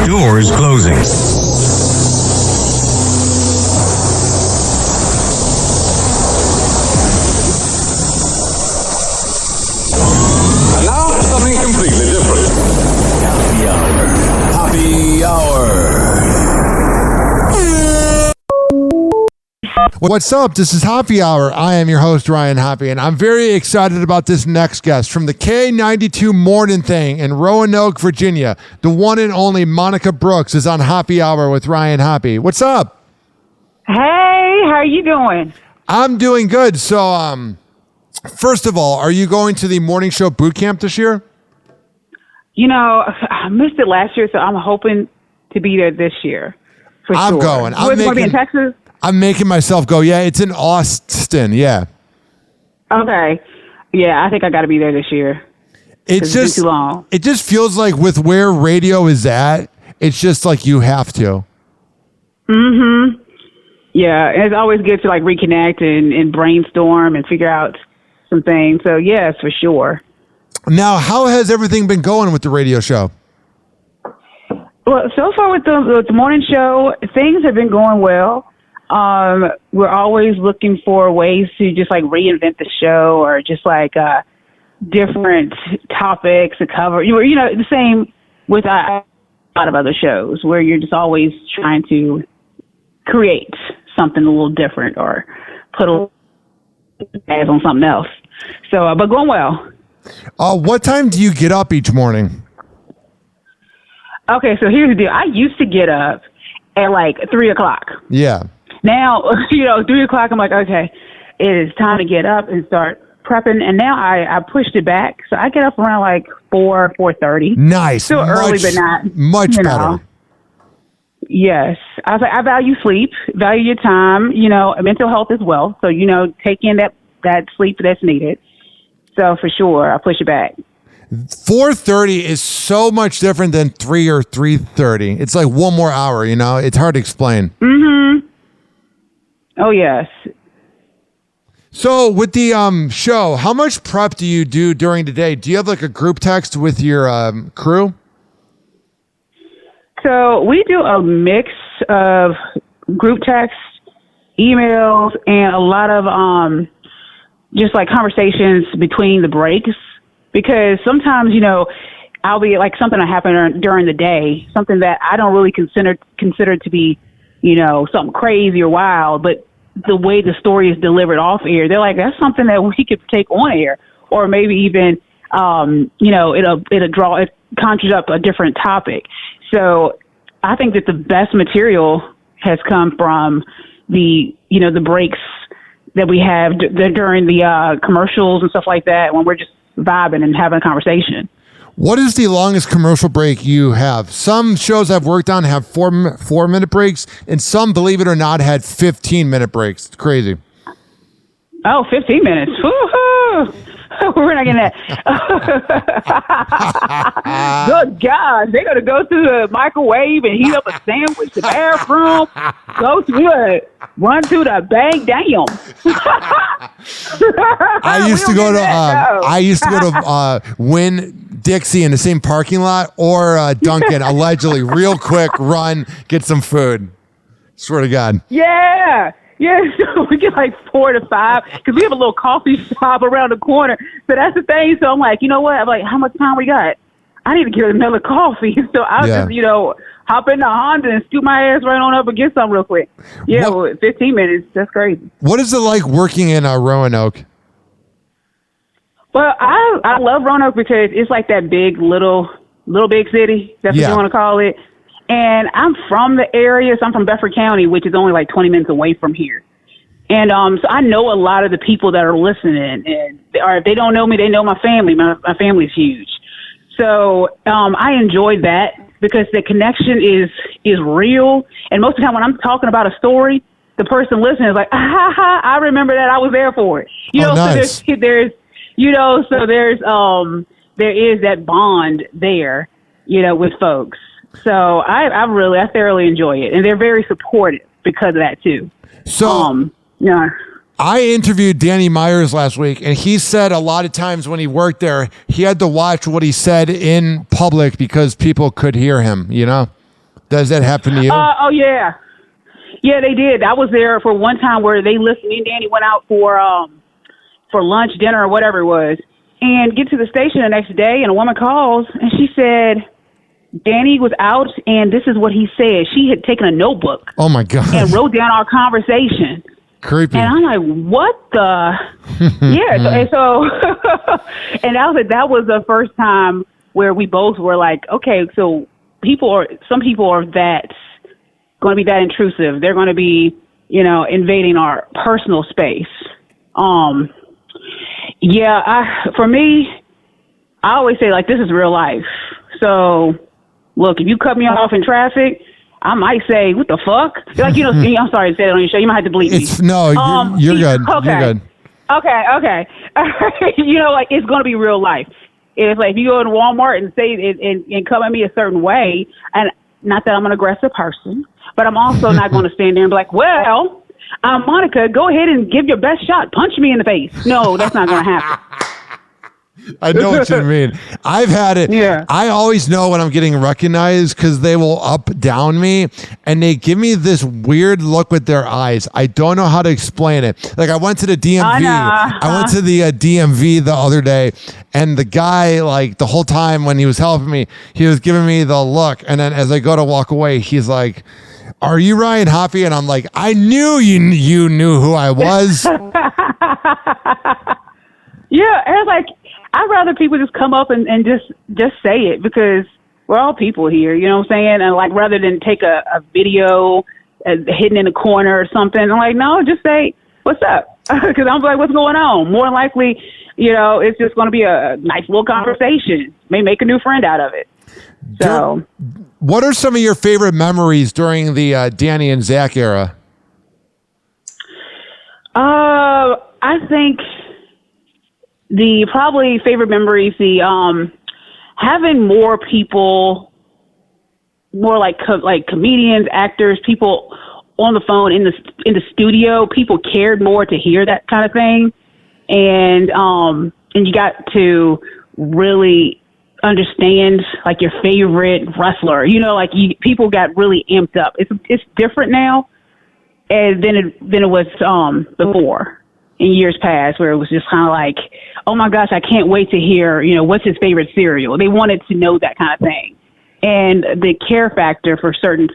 Doors closing. And now, something completely different. Happy Hour. Happy Hour. What's up? This is Happy Hour. I am your host, Ryan Hoppe, and I'm very excited about this next guest from the K92 Morning Thing in Roanoke, Virginia. The one and only Monica Brooks is on Happy Hour with Ryan Hoppe. What's up? Hey, how are you doing? I'm doing good. So, first of all, are you going to the morning show boot camp this year? You know, I missed it last year, so I'm hoping to be there this year. For I'm sure. going. Where's it going to be in Texas? I'm making myself go. Yeah, it's in Austin. Yeah. Okay. Yeah, I think I got to be there this year. It's just been too long. It just feels like with where radio is at, it's just like you have to. Mm-hmm. Yeah, it's always good to like reconnect and brainstorm and figure out some things. So yes, for sure. Now, how has everything been going with the radio show? Well, so far with the morning show, things have been going well. We're always looking for ways to just like reinvent the show or just like different topics to cover. You know, the same with a lot of other shows where you're just always trying to create something a little different or put a little ads on something else. So, but going well. What time do you get up each morning? Okay, so here's the deal. I used to get up at like 3 o'clock. Yeah. Now, 3 o'clock, I'm like, okay, it is time to get up and start prepping. And now I pushed it back. So I get up around like 4:30. Nice. Still early, but not much better. Yes. I was like, I value sleep, value your time, mental health as well. So, take in that sleep that's needed. So for sure, I push it back. 4:30 is so much different than 3 or 3:30. It's like one more hour, It's hard to explain. Mm-hmm. Oh, yes. So with the show, how much prep do you do during the day? Do you have like a group text with your crew? So we do a mix of group text, emails, and a lot of just like conversations between the breaks. Because sometimes, I'll be like something that happened during the day, something that I don't really consider to be, something crazy or wild, but the way the story is delivered off air, they're like, that's something that we could take on air, or maybe even, it conjures up a different topic. So I think that the best material has come from the breaks that we have during the commercials and stuff like that, when we're just vibing and having a conversation. What is the longest commercial break you have? Some shows I've worked on have 4-minute breaks, and some, believe it or not, had 15-minute breaks. It's crazy. Oh, 15 minutes. Woo-hoo! We're not getting that. Good God. They're going to go to the microwave and heat up a sandwich, the bathroom, go to it, run to the bank. Damn. I used to go to Winn-Dixie in the same parking lot, or Dunkin', allegedly, real quick, run, get some food. Swear to God. Yeah. Yeah, so we get like 4 to 5 because we have a little coffee shop around the corner. So that's the thing. So I'm like, you know what? I'm like, how much time we got? I need to get another coffee. So I'll just, hop in the Honda and scoot my ass right on up and get some real quick. Yeah, 15 minutes. That's crazy. What is it like working in Roanoke? Well, I love Roanoke because it's like that little big city. That's what you want to call it. And I'm from the area, so I'm from Bedford County, which is only like 20 minutes away from here. And so I know a lot of the people that are listening, and if they don't know me, they know my family. My family's huge. So I enjoy that because the connection is real. And most of the time when I'm talking about a story, the person listening is like, I remember that. I was there for it. Nice. So there is that bond there, with folks. So I thoroughly enjoy it, and they're very supportive because of that too. So I interviewed Danny Myers last week, and he said a lot of times when he worked there, he had to watch what he said in public because people could hear him. Does that happen to you? Oh yeah. Yeah, they did. I was there for one time where they listened. Me and Danny went out for lunch, dinner, or whatever it was, and get to the station the next day, and a woman calls, and she said, Danny was out, and this is what he said. She had taken a notebook. Oh, my God. And wrote down our conversation. Creepy. And I'm like, what the? Yeah. So and that was the first time where we both were like, okay, so some people are going to be that intrusive. They're going to be, invading our personal space. For me, I always say, like, this is real life. So, look, if you cut me off in traffic, I might say, what the fuck? Like, I'm sorry to say that on your show. You might have to bleep me. No, you're good. Okay. You're good. Okay. Like, it's going to be real life. It's like, if you go to Walmart and say and come at me a certain way, and not that I'm an aggressive person, but I'm also not going to stand there and be like, well, Monica, go ahead and give your best shot. Punch me in the face. No, that's not going to happen. I know what you mean. I've had it. Yeah. I always know when I'm getting recognized because they will down me and they give me this weird look with their eyes. I don't know how to explain it. Like I went to the DMV. I went to the DMV the other day, and the guy, like the whole time when he was helping me, he was giving me the look. And then as I go to walk away, he's like, "Are you Ryan Hoppe?" And I'm like, "I knew you knew who I was." Yeah, and it's like, I'd rather people just come up and just say it, because we're all people here, you know what I'm saying? And like, rather than take a video hidden in a corner or something, I'm like, no, just say, what's up? Because I'm like, what's going on? More than likely, it's just going to be a nice little conversation. May make a new friend out of it. So, what are some of your favorite memories during the Danny and Zach era? I think the probably favorite memories, having more people, more like comedians, actors, people on the phone in the studio. People cared more to hear that kind of thing, and you got to really understand like your favorite wrestler. People got really amped up. It's different now, than it was before. In years past, where it was just kind of like, oh my gosh, I can't wait to hear, what's his favorite cereal. They wanted to know that kind of thing. And the care factor for certain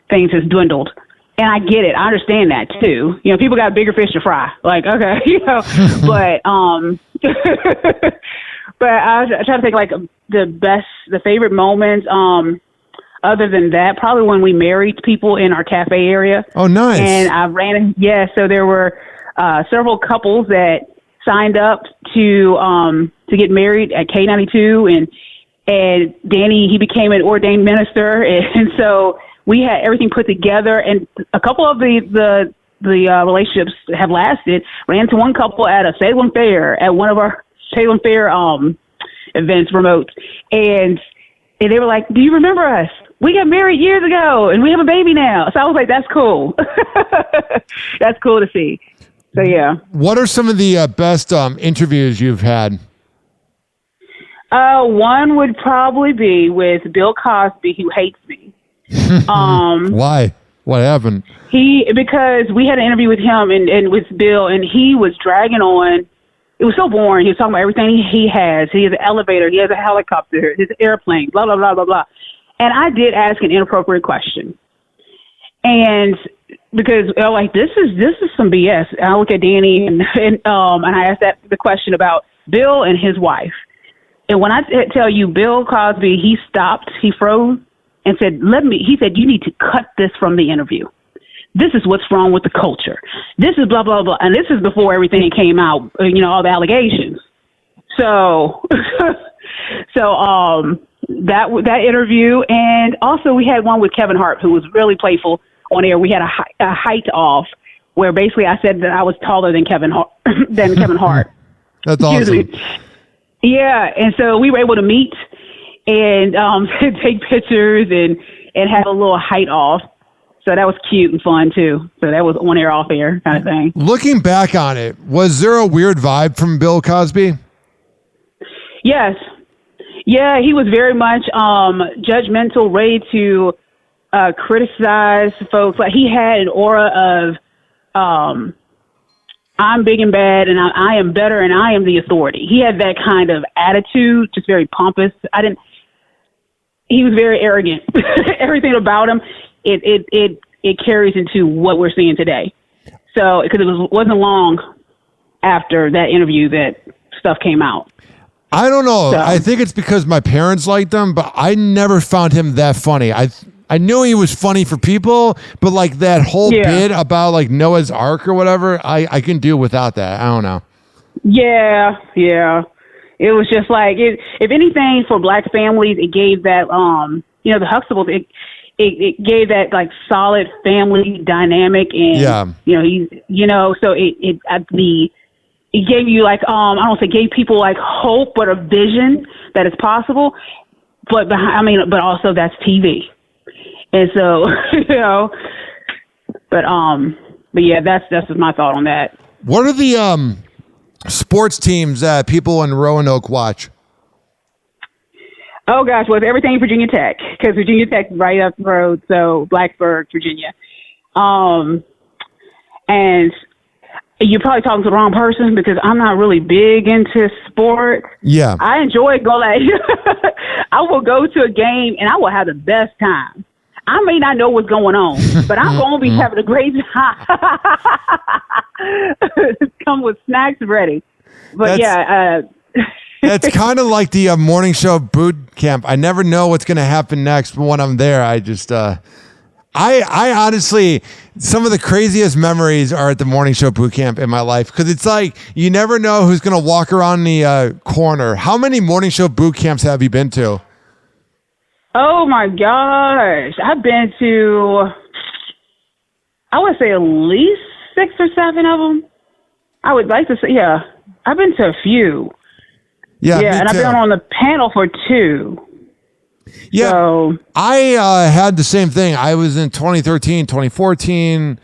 things has dwindled. And I get it. I understand that too. People got bigger fish to fry. Like, okay, but, but I try to think like the favorite moments, other than that, probably when we married people in our cafe area. Oh, nice. And I so there were several couples that signed up to get married at K92, and Danny, he became an ordained minister, and so we had everything put together, and a couple of the relationships have lasted. Ran into one couple at a Salem Fair, at one of our Salem Fair events, remote, and they were like, do you remember us? We got married years ago, and we have a baby now. So I was like, that's cool. That's cool to see. So, yeah. What are some of the best interviews you've had? One would probably be with Bill Cosby, who hates me. Why? What happened? Because we had an interview with him and with Bill, and he was dragging on. It was so boring. He was talking about everything he has. He has an elevator. He has a helicopter. His airplane, blah, blah, blah, blah, blah. And I did ask an inappropriate question. And because like, this is some BS. And I look at Danny and I asked the question about Bill and his wife. And when I tell you Bill Cosby, he stopped, he froze and said, he said, you need to cut this from the interview. This is what's wrong with the culture. This is blah, blah, blah. And this is before everything came out, all the allegations. So, that interview, and also we had one with Kevin Hart, who was really playful on air. We had a height off where basically I said that I was taller than Kevin Hart. That's awesome. Yeah, and so we were able to meet and take pictures and have a little height off. So that was cute and fun too. So that was on air, off air kind of thing. Looking back on it, was there a weird vibe from Bill Cosby? Yes. Yeah, he was very much judgmental, ready to criticize folks. Like he had an aura of I'm big and bad, and I am better, and I am the authority. He had that kind of attitude, just very pompous. He was very arrogant. Everything about him, it carries into what we're seeing today. So, because it wasn't long after that interview that stuff came out. I don't know. So, I think it's because my parents liked him, but I never found him that funny. I knew he was funny for people, but like that whole bit about like Noah's Ark or whatever, I can do without that. I don't know. Yeah. It was just like, if anything, for black families, it gave that, the Huxtables, it gave that like solid family dynamic, and so it gave you like I don't say gave people like hope, but a vision that it's possible. But but also that's TV, and so but yeah, that's my thought on that. What are the sports teams that people in Roanoke watch? Oh gosh, well, it's everything Virginia Tech, because Virginia Tech's right up the road, so Blacksburg, Virginia. And you're probably talking to the wrong person, because I'm not really big into sports. Yeah. I enjoy going. I will go to a game and I will have the best time. I may not know what's going on, but I'm going to be having a great time. Come with snacks ready. But That's kind of like the morning show boot camp. I never know what's going to happen next, but when I'm there, I just, I honestly, some of the craziest memories are at the morning show boot camp in my life, because it's like you never know who's going to walk around the corner. How many morning show boot camps have you been to? Oh my gosh. I've been to, I would say at least 6 or 7 of them. I would like to say, yeah, I've been to a few. Yeah, and I've been on the panel for 2. Yeah, so, I had the same thing. I was in 2013, 2014,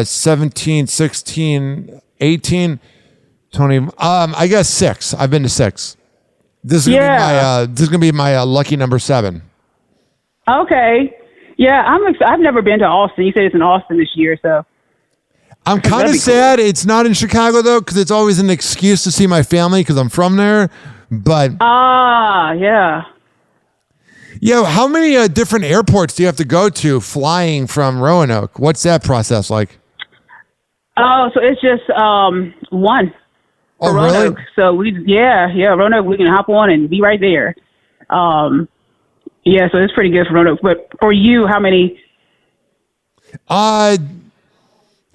17, 16, 18, 20. I guess 6. I've been to 6. This is gonna be my lucky number 7. Okay. Yeah, I've never been to Austin. You said it's in Austin this year, so. I'm kind of sad it's not in Chicago, though, because it's always an excuse to see my family because I'm from there. But yeah. Yeah, how many different airports do you have to go to flying from Roanoke? What's that process like? Oh, so it's just one. Oh, Roanoke. really? So Roanoke, we can hop on and be right there. So it's pretty good for Roanoke. But for you, how many?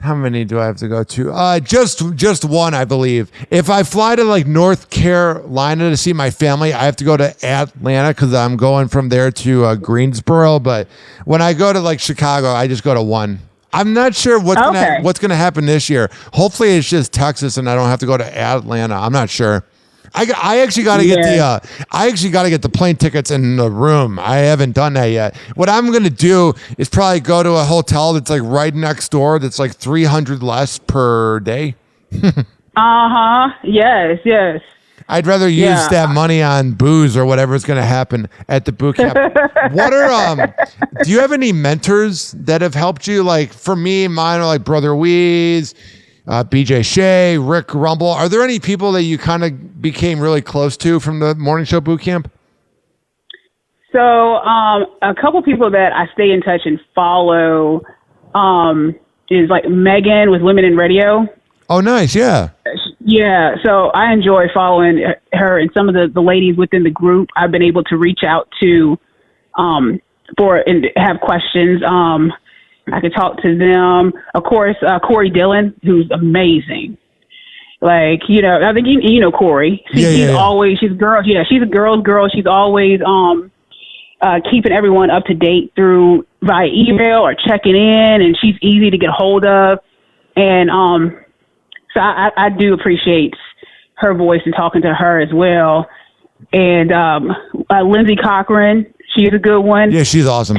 How many do I have to go to? Just one, I believe. If I fly to like North Carolina to see my family, I have to go to Atlanta because I'm going from there to Greensboro. But when I go to like Chicago, I just go to one. I'm not sure what's gonna happen this year. Hopefully, it's just Texas and I don't have to go to Atlanta. I'm not sure. I actually got to get the plane tickets in the room. I haven't done that yet. What I'm going to do is probably go to a hotel that's like right next door. That's like $300 less per day. Yes. I'd rather use that money on booze or whatever is going to happen at the boot camp. Do you have any mentors that have helped you? Like for me, mine are like Brother Weeze, BJ Shea, Rick Rumble. Are there any people that you kind of became really close to from the morning show boot camp? So a couple people that I stay in touch and follow is like Megan with Women in Radio. Oh, nice. Yeah. Yeah. So I enjoy following her, and some of the ladies within the group I've been able to reach out to and have questions. I could talk to them. Of course, Corey Dillon, who's amazing. Like, I think you know Corey. She's always, she's a girl. Yeah, she's a girl's girl. She's always keeping everyone up to date via email or checking in, and she's easy to get hold of. And so I do appreciate her voice and talking to her as well. And Lindsay Cochran, she's a good one. Yeah, she's awesome.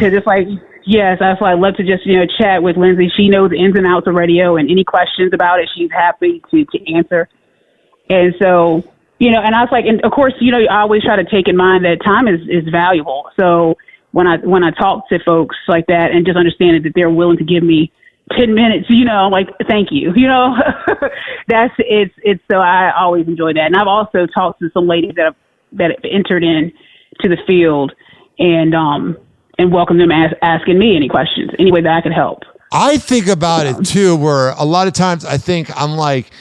Yes, that's why I love to just, chat with Lindsay. She knows the ins and outs of radio, and any questions about it, she's happy to answer. And so And I was like, and of course, I always try to take in mind that time is valuable. So when I talk to folks like that and just understanding that they're willing to give me 10 minutes, like, thank you, it's so I always enjoy that. And I've also talked to some ladies that have entered in to the field and welcome them asking me any questions, any way that I could help. I think about it too, where a lot of times I think I'm like,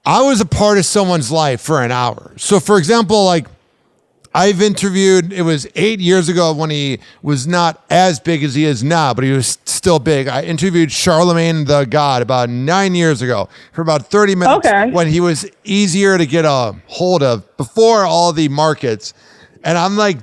I was a part of someone's life for an hour. So for example, like I've interviewed, it was 8 years ago when he was not as big as he is now, but he was still big. I interviewed Charlemagne the God about 9 years ago for about 30 minutes when he was easier to get a hold of before all the markets. And I'm like,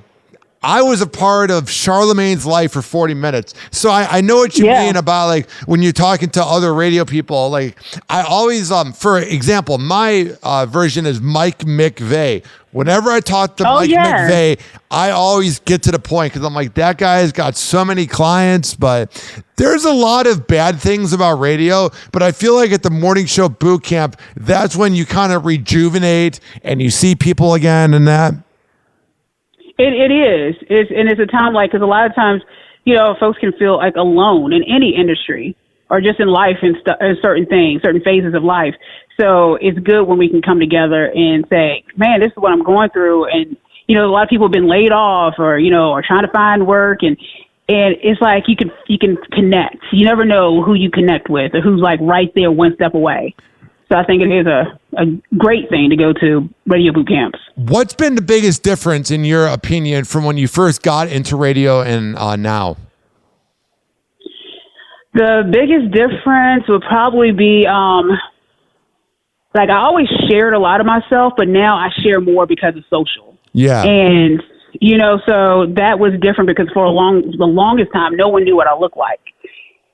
I was a part of Charlemagne's life for 40 minutes. So I know what you mean about like when you're talking to other radio people, like I always, for example, my version is Mike McVeigh. Whenever I talk to Mike McVeigh, I always get to the point because I'm like, that guy has got so many clients, but there's a lot of bad things about radio. But I feel like at the morning show boot camp, that's when you kind of rejuvenate and you see people again and that. It is. It's a time because a lot of times, folks can feel like alone in any industry or just in life and certain things, certain phases of life. So it's good when we can come together and say, man, this is what I'm going through. And, a lot of people have been laid off or trying to find work. And it's like you can connect. You never know who you connect with or who's like right there one step away. So I think it is a great thing to go to radio boot camps. What's been the biggest difference, in your opinion, from when you first got into radio and now? The biggest difference would probably be, I always shared a lot of myself, but now I share more because of social. Yeah. And, so that was different because for the longest time, no one knew what I looked like.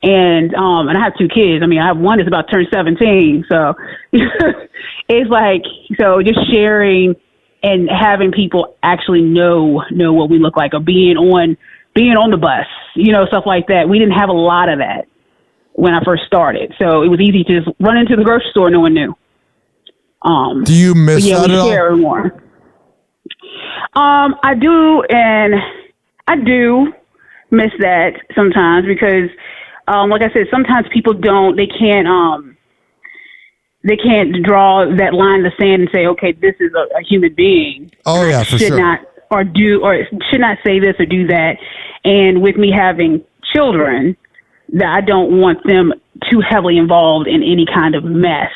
And I have 2 kids. I mean, I have one that's about to turn 17. So it's like, so just sharing and having people actually know what we look like or being on the bus, stuff like that. We didn't have a lot of that when I first started. So it was easy to just run into the grocery store. No one knew. Do you miss that at all? Share more. I do. And I do miss that sometimes because, like I said, sometimes people they can't draw that line in the sand and say, okay, this is a human being. Oh yeah, for sure. Should not say this or do that. And with me having children, that I don't want them too heavily involved in any kind of mess,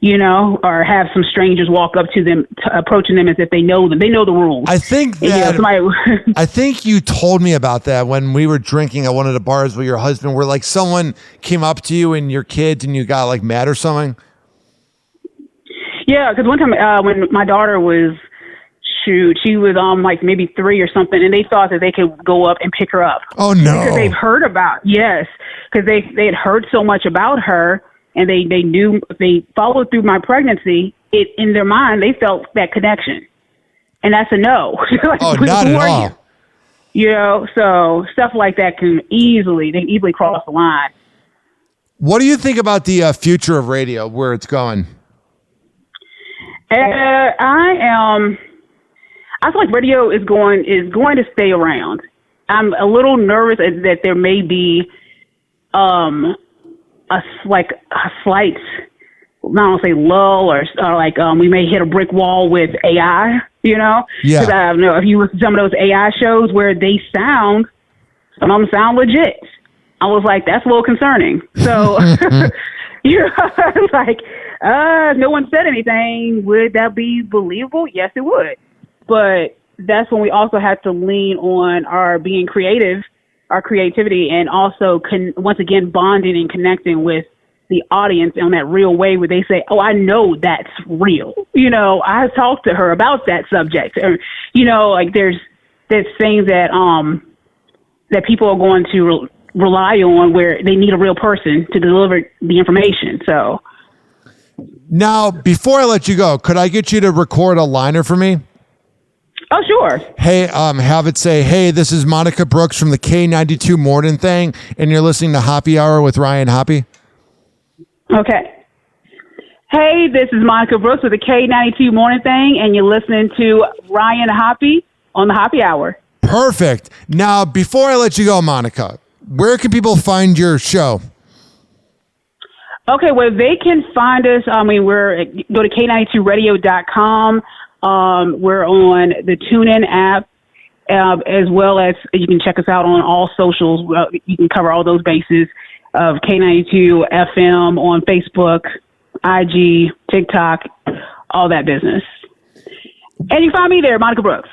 or have some strangers walk up to them, approaching them as if they know them. They know the rules. I think that, I think you told me about that when we were drinking at one of the bars with your husband, where like someone came up to you and your kids and you got like mad or something. Yeah, because one time when my daughter was, she was like maybe 3 or something, and they thought that they could go up and pick her up. Oh no! Because they've heard because they had heard so much about her. And they knew they followed through my pregnancy. In their mind, they felt that connection, and that's a no. Not at all. So stuff like that can easily cross the line. What do you think about the future of radio, where it's going? I feel like radio is going to stay around. I'm a little nervous that there may be a slight, I don't want to say lull or like we may hit a brick wall with AI, Yeah. Because I don't know if you listen to some of those AI shows where some of them sound legit. I was like, that's a little concerning. So, like, no one said anything. Would that be believable? Yes, it would. But that's when we also have to lean on our being creative, our creativity, and also once again bonding and connecting with the audience in that real way where they say, oh, I know that's real. I talked to her about that subject. Or, like there's things that that people are going to rely on where they need a real person to deliver the information. So now, before I let you go, could I get you to record a liner for me? Oh, sure. Hey, have it say, hey, this is Monica Brooks from the K92 Morning Thing, and you're listening to Happy Hour with Ryan Hoppe. Okay. Hey, this is Monica Brooks with the K92 Morning Thing, and you're listening to Ryan Hoppe on the Hoppe Hour. Perfect. Now, before I let you go, Monica, where can people find your show? Okay, well, they can find us. Go to K92radio.com. We're on the TuneIn app, as well as you can check us out on all socials. You can cover all those bases of K92 FM on Facebook, IG, TikTok, all that business. And you can find me there, Monica Brooks.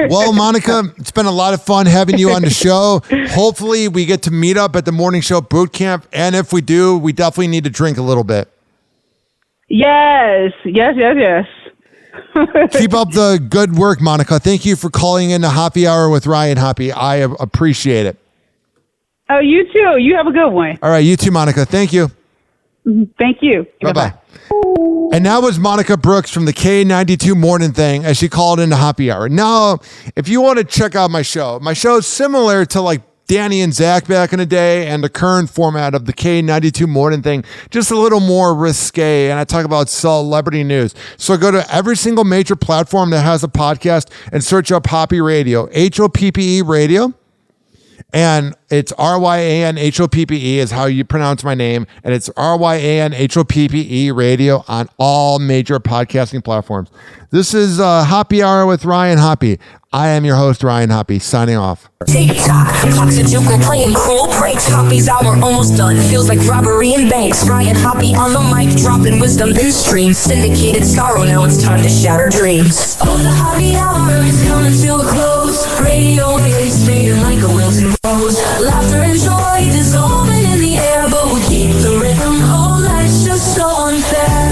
Well, Monica, it's been a lot of fun having you on the show. Hopefully we get to meet up at the morning show boot camp. And if we do, we definitely need to drink a little bit. Yes. Keep up the good work, Monica. Thank you for calling in the Hoppe Hour with Ryan Hoppe. I appreciate it. Oh, you too. You have a good one. All right, you too, Monica. Thank you. Thank you. Bye-bye. And that was Monica Brooks from the K92 Morning Thing as she called in the Hoppe Hour. Now, if you want to check out my show is similar to like Danny and Zach back in the day and the current format of the K92 Morning Thing, just a little more risque, and I talk about celebrity news. So go to every single major platform that has a podcast and search up Hoppe Radio, Hoppe Radio. And it's RyanHoppe is how you pronounce my name. And it's RyanHoppe Radio on all major podcasting platforms. This is Hoppe Hour with Ryan Hoppe. I am your host, Ryan Hoppe, signing off. TikTok, clocks a joke, we're playing cruel pranks. Hoppe's hour almost done, feels like robbery in banks. Ryan Hoppe on the mic, dropping wisdom in streams. Syndicated sorrow, now it's time to shatter dreams. Oh, the Hoppe Hour is coming to a close. Radio waves fading like a wilting rose. Laughter and joy dissolving in the air, but we keep the rhythm. Oh, life's just so unfair.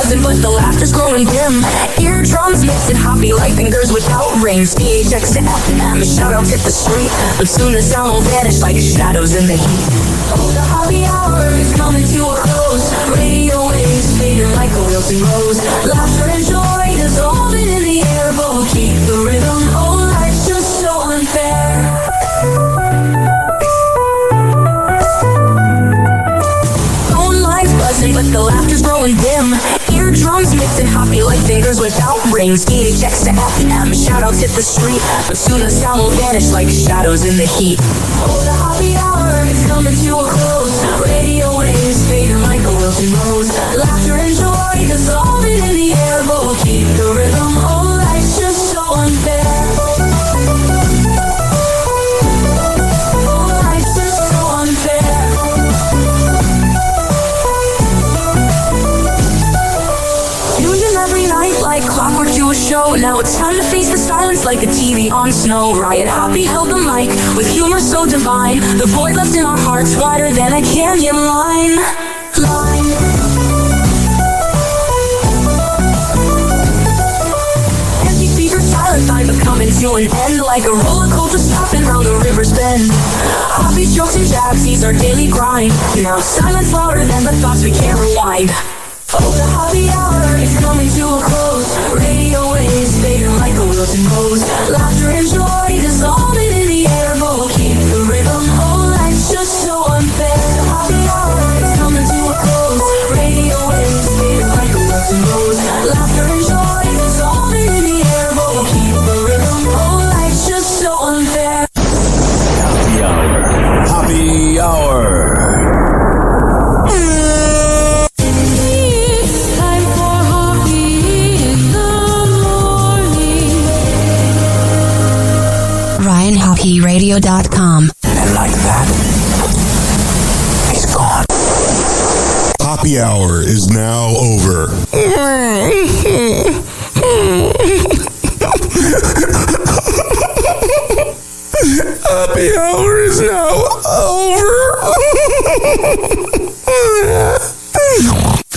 But the laughter's growing dim. Eardrums mixing Hoppe like fingers without rings. PHX to FM, shout-outs hit the street. But soon the sound will vanish like shadows in the heat. Oh, the Hoppe Hour is coming to a close. Radio waves fading like a wilting rose. Laughter and joy dissolving in the air, but we'll keep the rhythm. Oh, life's just so unfair. Phone lines buzzing, but the laughter's growing dim. Eardrums mixing Hoppe like fingers without rings. PHX to FM, shout-outs hit the street. But soon the sound will vanish like shadows in the heat. Oh, the Hoppe Hour is coming to a close. Radio waves fading like a wilting rose. Laughter and joy dissolving in the air, but we'll keep the rhythm. Oh, life's just so unfair. Oh, life's just so unfair. Every night like clockwork to a show. Now it's time to face the silence like a TV on snow. Ryan Hoppe held the mic with humor so divine. The void left in our hearts wider than a canyon line. Empty fever, silent time, but coming to an end like a roller coaster stopping round the river's bend. Hoppe's jokes and jabs, these are daily grind. Now silence louder than the thoughts we can't rewind. Oh, the Hoppe Hour is coming to a close. Radio waves fading like a wilting rose. Laughter and joy dissolving in the air, but we'll keep the rhythm. Oh, life's just so unfair. The Hoppe Hour is coming to a close. Radio waves fading like a wilting rose. Laughter and joy dissolving in the air, but we'll keep the rhythm. Oh, life's just so unfair. Hoppe Hour. Hoppe Hour. RyanHoppeRadio.com. And like that, he's gone. Hoppe Hour is now over. Hoppe Hour is now over.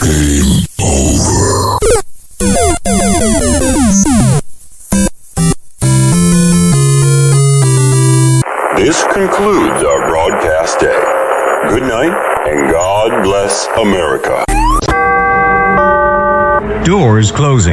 Game over. This concludes our broadcast day. Good night, and God bless America. Doors closing.